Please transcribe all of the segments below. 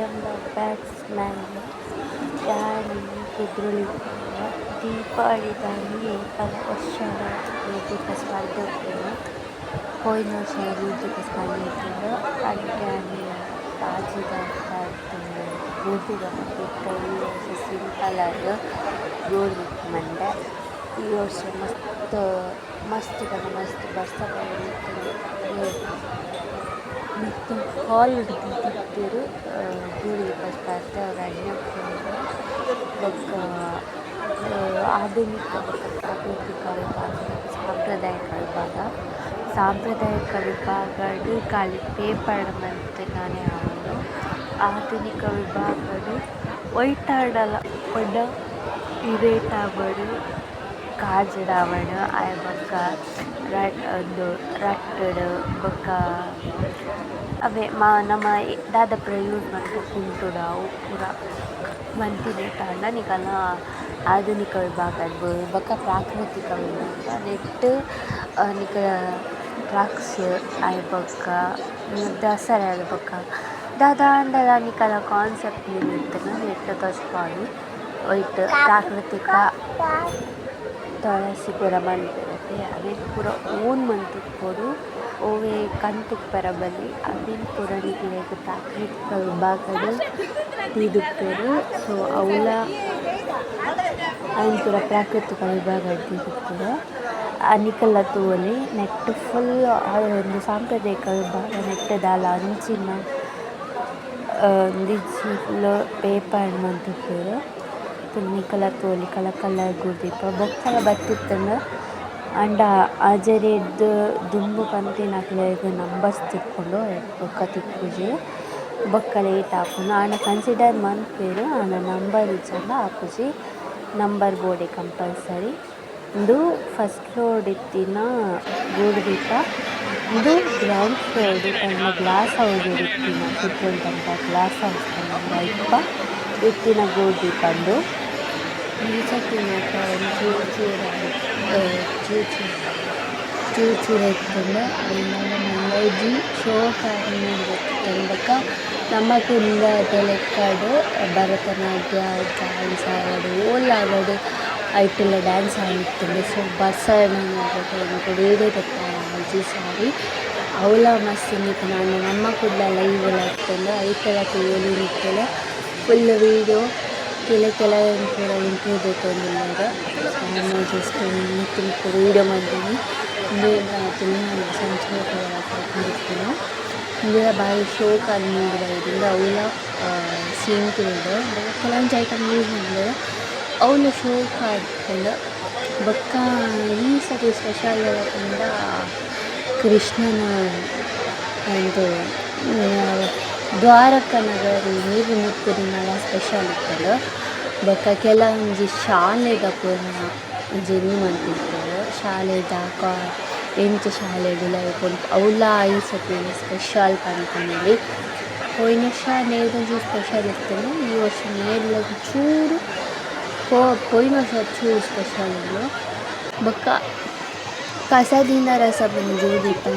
ಎಂಬ batsman Danny ಎದುರಿಸುವ ದೀಪಾವಳಿ ದಾಳಿ ಏಕಲ ವರ್ಷದ ವೇದಿಕ ಸ್ಪರ್ಧೆಯನ್ನು ಹೋಯಿನ ವರ್ಷದ ವೇದಿಕ ಸ್ಪರ್ಧೆಯನ್ನು ಡ್ಯಾನಿಯ ರಾಜ್ಯದ ಗೋಧಿಗ ಮತ್ತು ಈ ವರ್ಷ ಸಿಂಪಲ್ ಆದ ಗೋಧಿ ಮಂಡೆ ಈ ವರ್ಷ ಮಸ್ತ್ ಬರ್ಸ ಮತ್ತು ಹಾಲಿವುಡ್ ತಿಂತಿರು ಗೋಧಿ ಸ್ಪರ್ಧೆ ಬೊಕ್ಕ ಆಧುನಿಕ ಪ್ರಾಕೃತಿಕ ವಿಭಾಗ ಸಾಂಪ್ರದಾಯಿಕ ವಿಭಾಗಡು ಖಾಲಿ ಪೇಪರ್ ಮತ್ತು ನಾನೇ ಅವನು ಆಧುನಿಕ ವಿಭಾಗಡು ಒಯ್ಟಾಡಲ ಪಂಡ ಇರೇಟ್ ಆವಡು ಕಾಜಡ್ ಆವಡು ಆಯ್ ಬೊಕ್ಕ ರಟ್ಟಡ್ ಬೊಕ್ಕ ಅವೇ ನಮ್ಮ ದಾದಾಪುರ ಯೂಸ್ ಮಾಡ್ಕೊ ಕುಂಟುಡು ಅವು ಪೂರ ಮಂತಿನೇಟ ನಿಕಲ್ನ ಆಧುನಿಕ ವಿಭಾಗ ಬೊಕ್ಕ ಪ್ರಾಕೃತಿಕ ವಿಭಾಗ ನೆಟ್ ನಿಕ ಡ್ರಗ್ಸ್ ಆಯ್ ಬೊಕ್ಕ ದಸರಾ ಬೊಕ್ಕ ದಾದಾಂಡಲ ನಿಕಲ ಕಾನ್ಸೆಪ್ಟ್ ಇರ್ತದೆ ನೆಟ್ ತೋಚ್ಪಾಡು ಒಯ್ಟ್ ಪ್ರಾಕೃತಿಕ ತುಳಸಿ ಪೂರ ಮಲ್ಪೆರತೆ ಅವೇನು ಪೂರ ಓನ್ ಮಂತುಪ್ಪೊಡು ಓವೇ ಕಂತುಪ್ಪರ ಬಲ್ಲಿ ಅವೇನು ಪೂರ ನಿಕ್ಲೆಗ್ ಪ್ರಾಕೃತಿಕ ವಿಭಾಗಡ್ ತೀದುಪ್ಪೆರು. ಸೊ ಅವಲ ಅವೇನು ಪೂರ ಪ್ರಾಕೃತಿಕ ವಿಭಾಗಡ್ ತೀದುಪ್ಪೆರು ನಿಕಲ್ನ ತೂವೊಲಿ ನೆಟ್ ಫುಲ್ ಒಂದು ಸಾಂಪ್ರದಾಯಿಕ ವಿಭಾಗ ನೆಟ್ ದಾಲ ಅಂಚಿನ ಫುಲ್ ಪೇಪರ್ ಮಂತುಪ್ಪೆರು ನಿಕಲ ತೋಲಿ ಕಲರ್ ಗುರ್ದಿಪ್ಪ ಬೊಕ್ಕಲ ಬತ್ತಿತ್ತಂಡ ಅಂಡ ಆಜರೆಡ್ದು ದುಂಬು ಪಂತಿನಕ್ಲೆಗ್ ನಂಬರ್ಸ್ ತಿಕ್ಕೊಂಡು ಬೊಕ್ಕ ತಿಕ್ಕುಜಿ ಬೊಕ್ಕ ಲೇಟ್ ಆಪುಂಡು ಆಂಡ ಕನ್ಸಿಡರ್ ಮನ್ಪುವೆರ್ ಆಂಡ ನಂಬರ್ ಇಜ್ಜಂಡ ಆಪುಜಿ ನಂಬರ್ ಬೋರ್ಡೆ ಕಂಪಲ್ಸರಿ. ಇಂದು ಫಸ್ಟ್ ಫ್ಲೋರ್ ಇತ್ತಿನ ಗೂಡುದೀಪ ಇದು ಗ್ರೌಂಡ್ ಫ್ಲೋರ್ ಪಂಡ ಗ್ಲಾಸ್ ಹೌಸ್ ಇತ್ತಿನ ಪೆಟ್ರೋಲ್ ಬಂಕ್ ಗ್ಲಾಸ್ ಹೌಸ್ ಪಂಡ ಇಪ್ಪ ಇತ್ತಿನ ಗೂಡುದೀಪಂಡು ಈಚತ್ತಿನ ಚೂಚೂರು ಎತ್ತಂಡು ಮಂಗಳೂರು ಶೋ ಕಾರಣಕ್ಕ ನಮ್ಮಕುಲ್ಲ ತೆಲೆಕ್ಕಾಡು ಭರತನಾಟ್ಯ ಡ್ಯಾನ್ಸ್ ಆವಡು ಓಲ್ ಆವಡು ಐಟೆಲ್ಲ ಡ್ಯಾನ್ಸ್ ಆಡಿತ್ತಂಡು. ಸೊ ಬಸವಣ್ಣ ವೀಡಿಯೋ ತೆಕ್ಕಾಜಿ ಸಾರಿ ಅವಲ ಮಸ್ತ್ ನಿಂತು ನಾನು ನಮ್ಮ ಕುಲ್ಲ ಲೈವ್ ಆಗ್ತಂಡು ಐಟೆಲ್ಲ ತೋಲಿ ನಿಂತಲ್ಲ ಫುಲ್ ವೀಡಿಯೋ ಕೆಲ ಪೂರ ಇಂಟ್ರೂವ್ ತೊಂದಿಲ್ಲ ನಾನು ಜಸ್ಟ್ ನಿಂತಿನ ಪೂರ ವೀಡಿಯೋ ಮಾಡಿದ್ದೀನಿ ತುಂಬ ಸಂಸ್ಕೃತಿ ಹಾಕಿರ್ತೀನಿ ಇಂದಿನ ಬಾರಿ ಶೋ ಕಾಲು ನೀಡಿದ ಅವಳ ಸೀನ್ ತಿಳಿದು ಕೆಲವೊಂದು ಐಟಮ್ ಯೂಸ್ ಮಾಡಿದ್ರೆ ಅವಳು ಶೋ ಕಾಡ್ಕೊಂಡು ಬೊಕ್ಕ ಈ ಸರಿ ಸ್ಪೆಷಲ್ ಇಂದ ಕೃಷ್ಣನ ಒಂದು ದ್ವಾರಕ ನಗರಿ ನೀರು ಮುತ್ತಿನ ಸ್ಪೆಷಲ್ ಇತ್ತಲು ಬೊಕ್ಕ ಕೆಲವೊಂದು ಶಾಲೆದ ಪೂರ್ಣ ಜರ್ನಿ ಮಾಡ್ತಿರ್ತಾರೆ ಶಾಲೆದ ಎಂಟು ಶಾಲೆಗಳ ಅವಳ ಈ ಸತಿ ಸ್ಪೆಷಲ್ ಪಂತಂದೇಳಿ ಹೋಯ್ನ ವರ್ಷ ನೇರ್ದಂಜಿ ಸ್ಪೆಷಲ್ ಇರ್ತದೆ ಈ ವರ್ಷ ನೇರ್ಲಗ್ ಚೂರು ಹೋಯ್ನ ವರ್ಷ ಚೂರು ಸ್ಪೆಷಲ್ ಇಲ್ಲ ಬೊಕ್ಕ ಕಸದಿಂದ ರಸ ಬಂದು ದೀಪನ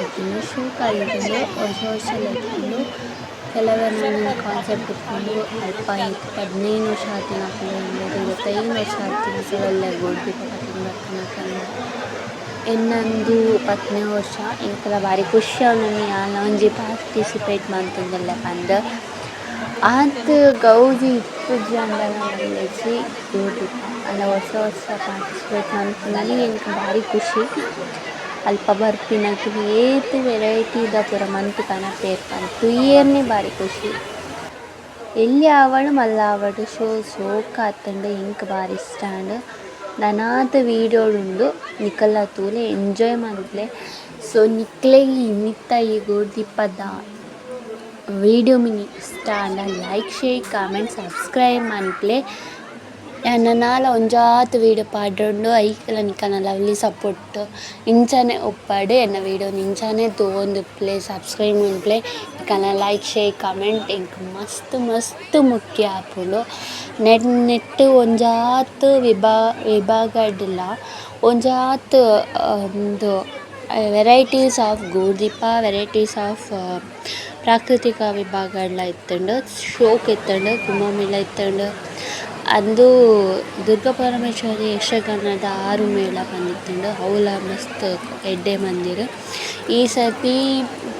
ಶೂ ಕಾಲಿಕೊಂಡು ಹೊಸ ಇಟ್ಕೊಂಡು ಕೆಲವೊಂದು ಕಾನ್ಸೆಪ್ಟ್ ಇಟ್ಕೊಂಡು ಅಲ್ಪ 15 ವರ್ಷ ಆತಿನ 25 ವರ್ಷ ಆತಿನ ಒಳ್ಳೆ ಗೋಲ್ಡಿ ಪಟ್ಟಿನ ಇನ್ನೊಂದು 10ನೇ ವರ್ಷ ಇಂಕಲ ಭಾರಿ ಖುಷಿ ಅವನನ್ನು ನಾನು ಒಂಜಿ ಪಾರ್ಟಿಸಿಪೇಟ್ ಮಾಡ್ತಿದ್ದೆಲ್ಲ ಬಂದು ಅದು ಗೌಜಿ ಇಪ್ಪುಜಿ ಅಂಡಲ ಮಲ್ಲೆಜಿ ಗೋಲ್ಡಿ ಅಲ್ಲ ಹೊಸ ಪಾರ್ಟಿಸಿಪೇಟ್ ಮಾಡ್ತೀನಿ എനിക്ക് ಭಾರಿ ಖುಷಿ ಅಲ್ಪ ಬರ್ಪಿನಕ್ಕೆ ಏತು ವೆರೈಟಿದ ಪೂರ ಮಂತು ಕನಪೇರ್ ಪಂತು ಇಯರ್ನೇ ಭಾರಿ ಖುಷಿ ಎಲ್ಲಿ ಆವಡು ಮಲ್ಲ ಆವಡು ಶೋ ಸೋಕ ಆತಂಡು ಇಂಕ್ ಭಾರಿ ಇಷ್ಟ ಅಂಡ್ ನನಾತ ವೀಡಿಯೋಡುಂಡು ನಿಕಲ್ಲ ತೂಲೆ ಎಂಜಾಯ್ ಮಾಡಿದ್ಲೆ. ಸೊ ನಿಕ್ಲೆಗ್ ಇನ್ನಿತ್ತ ಈ ಗೋಡ್ದಿಪ್ಪದ ವೀಡಿಯೋ ಮಿನಿ ಇಷ್ಟ ಅಂಡ ಲೈಕ್ ಶೇರ್ ಕಾಮೆಂಟ್ ಸಬ್ಸ್ಕ್ರೈಬ್ ಮನ್ಪ್ಲೆ ನನ್ನಾಲ ಒಂಜಾತು ವೀಡಿಯೋ ಪಾಡ್ರೊಂಡು ಐಕಲ ನಿಕನ ಲವ್ಲಿ ಸಪೋರ್ಟ್ ಇಂಚನೆ ಒಪ್ಪಾಡು ಎನ್ನ ವೀಡಿಯೋ ಇಂಚನೆ ತೋಂದುಪ್ಲೆ ಸಬ್ಸ್ಕ್ರೈಬ್ ಮನ್ಪ್ಲೆ ನಿಕನ ಲೈಕ್ ಶೇರ್ ಕಮೆಂಟ್ ಎಂಕ್ ಮಸ್ತ್ ಮುಖ್ಯ ಆಪುಂಡು. ನೆಟ್ ಒಂಜಾತು ವಿಭಾಗಡ್ಲ ಒಂಜಾತು ಒಂದು ವೆರೈಟೀಸ್ ಆಫ್ ಗೂಡ್ದೀಪ ವೆರೈಟೀಸ್ ಆಫ್ ಪ್ರಾಕೃತಿಕ ವಿಭಾಗಗಳ ಇತ್ತಂಡು ಶೋಕ್ ಇತ್ತಂಡು ಕುಂಭಮೇಳ ಇತ್ತಂಡು ಅಂದು ದುರ್ಗಾ ಪರಮೇಶ್ವರಿ ಯಕ್ಷಗಾನದ 6 ಮೇಳ ಬಂದಿತ್ತಂಡು ಅವಲ ಮಸ್ತ್ ಎಡ್ಡೆ ಮಂದಿರ್ ಈ ಸರ್ತಿ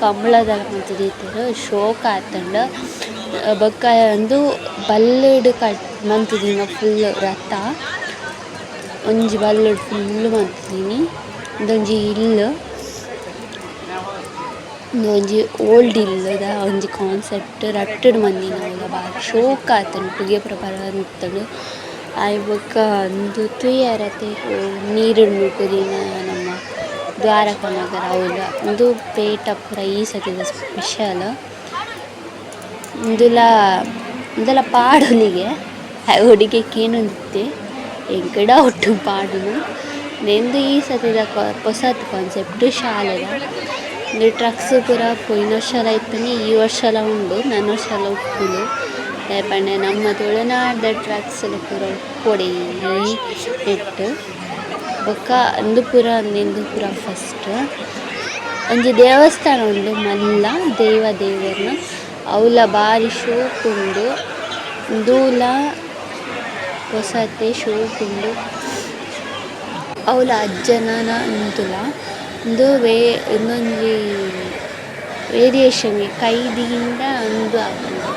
ಕಂಬಳದ ಮಂತುದಿತ್ತರು ಶೋಕ್ ಆತಂಡು ಬೊಕ್ಕ ಅಂದು ಬಲ್ಲುಡು ಮಂತುದಿನ ಫುಲ್ ರಥ ಒಂಜಿ ಬಲ್ಲುಡು ಫುಲ್ ಮಂತುದಿನಿ ಒಂದೊಂಜಿ ಇಲ್ಲು ಒಂಜಿ ಓಲ್ಡ್ ಇಲ್ಲದ ಒಂಜಿ ಕಾನ್ಸೆಪ್ಟ್ ರಟ್ಟುಡು ಮಂದಿನ ಅವಲ ಬಾರಿ ಶೋಕ್ ಆತಂಡು ಪುಗೆ ಪೂರ ಬರಂತಂಡು ಆಯ್ ಬೊಕ್ಕ ಅಂದು ತೂಯರತೆ ನೀರುಡು ಮುಟ್ಟುದಿನ ನಮ್ಮ ದ್ವಾರಕ ನಗರ ಅವಲ ಇಂದು ಪೇಟ ಪೂರ ಈ ಸತಿದ ಸ್ಪೆಷಲ್ ಇಂದುಲ ಪಾಡೊಲಿಗೆ ಹುಡುಗಿ ಕೇನುಂತೆ ಎಂಕಡ ಒಟ್ಟು ಪಾಡುನು ನೆಂದು ಈ ಸತಿದ ಹೊಸತ್ ಕಾನ್ಸೆಪ್ಟ್ ಶಾಲೆದ ಟ್ರಕ್ಸ್ ಪೂರ ಪೋಯಿನ ವರ್ಷಲ ಇತ್ತನೆ ಈ ವರ್ಷಲ ಉಂಡು ನನ್ನ ವರ್ಷಲ ಉಪ್ಪುಲು ಪಂಡೆ ನಮ್ಮ ತುಳುನಾಡ ಟ್ರಕ್ಸ್ ಪೂರ ಉಪ್ಪೊಡೆ ಇಟ್ಟು ಬೊಕ್ಕ ಅಂದು ಪೂರ ಅಂದೆಂದು ಪೂರ ಫಸ್ಟ್ ಒಂಜಿ ದೇವಸ್ಥಾನ ಉಂಡು ಮಲ್ಲ ದೇವರ್ನ ಅವಲ ಬಾರಿ ಶೋಕ್ ಉಂಡು ಇಂದೂಲ ಹೊಸತೆ ಶೋಕ್ ಉಂಡು ಅವಲ ಅಜ್ಜನ ಇಂದುಲ ಇಂದು ಇನ್ನೊಂಜಿ ವೇರಿಯೇಷನ್ ಕೈದಿಂದ ಅಂದು ಆಪುಂಡು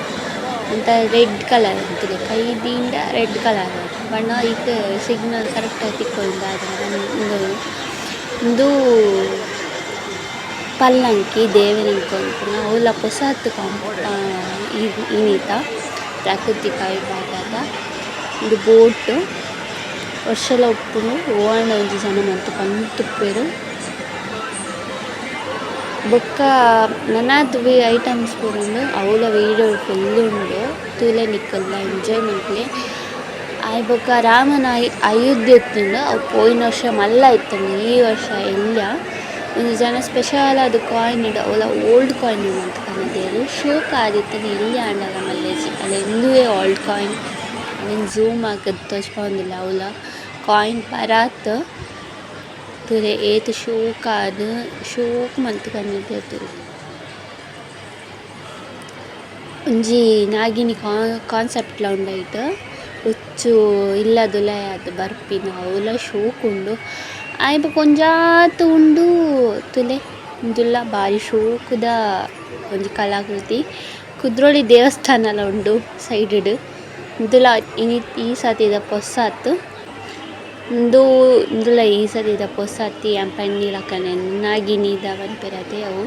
ಅಂತ ರೆಡ್ ಕಲರ್ ಅಂತದೆ ಕೈದಿಂದ ರೆಡ್ ಕಲರ್ ಬಣ್ಣ ಈಗ ಸಿಗ್ನಲ್ ಕರೆಕ್ಟಾಗಿ ತಿಕ್ಕೊಳ್ದು ಆದರೆ ಇಂದು ಪಲ್ಲಂಕಿ ದೇವರಿಂಕೊಳ್ಪುನ ಅವಲ ಹೊಸತು ಇನ್ನೀತ ಪ್ರಾಕೃತಿಕ ವಿಭಾಗದ ಒಂದು ಬೋಟ್ ವರ್ಷಲ ಉಪ್ಪುಂಡು ಓಂಡ ಒಂಜಿ ಜನ ಮಂತು ಪಂತುಪ್ಪೆರ್ ಬೊಕ್ಕ ನನಾತ್ ಐಟಮ್ಸ್ ಪೂರ ಉಂಡು ಅವಲ ವೀಡಿಯೋ ಫುಲ್ ಉಂಡು ತೂಲೆ ನಿಕ್ಕಲ್ಲ ಎಂಜಾಯ್ಮೆಂಟ್ಲಿ ಆಯ್ ಬೊಕ್ಕ ರಾಮನ ಅಯೋಧ್ಯೆ ಇತ್ತುಂಡು ಅವು ಪೋಯಿನ ವರ್ಷ ಮಲ್ಲ ಇತ್ತಂಡು ಈ ವರ್ಷ ಎಲ್ಲ ಒಂಜಿ ಜನ ಸ್ಪೆಷಲ್ ಅದು ಕಾಯಿನ್ ಇಡು ಅವಲ ಓಲ್ಡ್ ಕಾಯಿನ್ ಅಂತ ಕನ್ನದೇರು ಶೋಕ್ ಆದಿತ್ತಂದು ಇಲ್ಲಿ ಆಂಡಲ ಮಲ್ಲೇಜಿ ಅಲ್ಲ ಎಂದುವೇ ಓಲ್ಡ್ ಕಾಯಿನ್ ಅವೇನು ಝೂಮ್ ಹಾಕದ್ ತೋಚ್ಪೊಂದಿಲ್ಲ ಅವಲ ಕಾಯಿನ್ ಪರಾತ್ ತುಲೆ ಏತ್ ಶೋಕ್ ಆದ್ ಶೋಕ್ ಮಂತ್ ಕನ್ನದೇರು ಒಂಜಿ ನಾಗಿನಿ ಕಾನ್ಸೆಪ್ಟ್ಲ ಉಂಡೈಟ್ ಹುಚ್ಚು ಇಲ್ಲದುಲ ಅದು ಬರ್ಪಿನ ಅವಲ ಶೋಕ್ ಉಂಡು ಆಯ್ ಕೊಂಜಾತು ಉಂಡು ತುಲೆ ಇಂದುಲ್ಲ ಬಾರಿ ಶೋಕುದ ಒಂಜಿ ಕಲಾಕೃತಿ ಕುದ್ರೋಳಿ ದೇವಸ್ಥಾನಲ ಉಂಡು ಸೈಡ್ ಇಂದುಲ ಈ ಸತಿದ ಪೊಸ್ಸಾತ್ ಇಂದುಲ ಈ ಸತಿದ ಪೊಸ್ಸಾತಿ ಪಂಡಿಲಕನೆ ನಾಗಿನಿದ ಪನ್ಪೆರತೆ ಅವು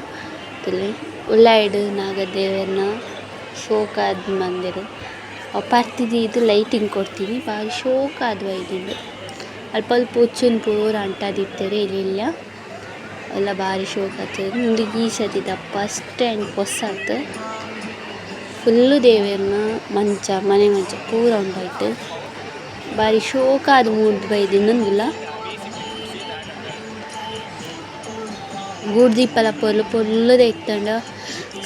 ತುಲೆ ಉಳ್ಳಾಯ್ಡ್ ನಾಗದೇವರ್ನ ಶೋಕ್ ಆದ್ ಮಂದೆರ್ ಅವು ಪರ್ತಿದಿ ಇದು ಲೈಟಿಂಗ್ ಕೊಡ್ತೀನಿ ಬಾರಿ ಶೋಕ್ ಆದ್ ಐದಿಂಡು ಅಲ್ಪ ಅಲ್ಪ ಉಚ್ಚುನ್ ಪೂರ ಅಂಟದಿತ್ತೆರ್ ಇಲ್ಲಿಲ್ಲ ಎಲ್ಲ ಬಾರಿ ಶೋಕ್ ಆತುಂಡು ಇಂದು ಈ ಸತಿದ ಫಸ್ಟ್ ಆ್ಯಂಡ್ ಪೊಸ್ಸಾತ್ ಫುಲ್ಲು ದೇವೆರ್ನ ಮಂಚ ಮನೆ ಮಂಚ ಪೂರ ಉಂಡಾಯ್ತು ಬಾರಿ ಶೋಕ್ ಆದ್ ಮೂಡ್ ಬೈದಿನೊಂದುಲ್ಲ ಗೂಡ್ದೀಪಲ ಪೊರ್ಲು ಇತ್ತಂಡ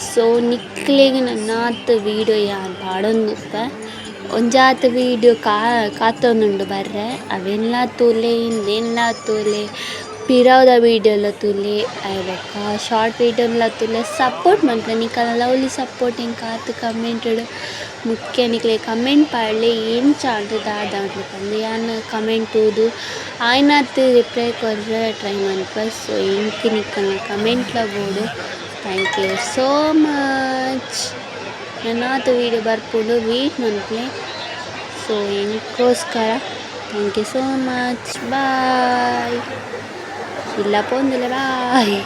ಸೊ ನಿಕ್ಲೆಗ್ ನನ್ನಾತ್ ವೀಡಿಯೋ ಯಾನ್ ಪಾಡೊಂದುಪ್ಪ ಒಂಜಾತ್ ವೀಡಿಯೋ ಕಾತೊಂದುಂಡು ಬರ್ರೆ ಅವೆಲ್ಲ ತೂಲೆ ಇಂದೆಲ್ಲ ತೂಲೆ ಪಿರವುದ ವೀಡಿಯೋಲ ತೂಲೆ ಬೊಕ್ಕ ಶಾರ್ಟ್ ವೀಡಿಯೋಲ ತೂಲೆ ಸಪೋರ್ಟ್ ಮನ್ಪುನ ನಿಕಲ ಲವ್ಲಿ ಸಪೋರ್ಟ್ ಎಂಕ್ ಆತ್ ಕಮೆಂಟ್ಡ್ ಮುಖ್ಯ ನಿಕ್ಲೆ ಕಮೆಂಟ್ ಪಾಡ್ಲೆ ಏನು ಚಾಲ್ದು ದಾದಾಂಡ್ಲು ಪಂದ್ ಯಾನ್ ಕಮೆಂಟ್ ತೂದು ಆಯ್ನಾತ್ ರಿಪ್ಲೈ ಕೊರ್ರೆ ಟ್ರೈ ಮನ್ಪ ಸೊ ಎಂಕ್ ನಿಕಲ್ನ ಕಮೆಂಟ್ಲ ಬೋಡು ಥ್ಯಾಂಕ್ ಯು ಸೋ ಮಚ್ ನನ್ನಾತ್ ವೀಡಿಯೋ ಬರ್ಪುಂಡು ವೇಟ್ ಮನ್ಪುಲೆ ಸೊ ಏನಕ್ಕೋಸ್ಕರ thank you so much bye ಇಲ್ಲ ಪೋಂದಿಲ್ಲ ಬಾಯ್.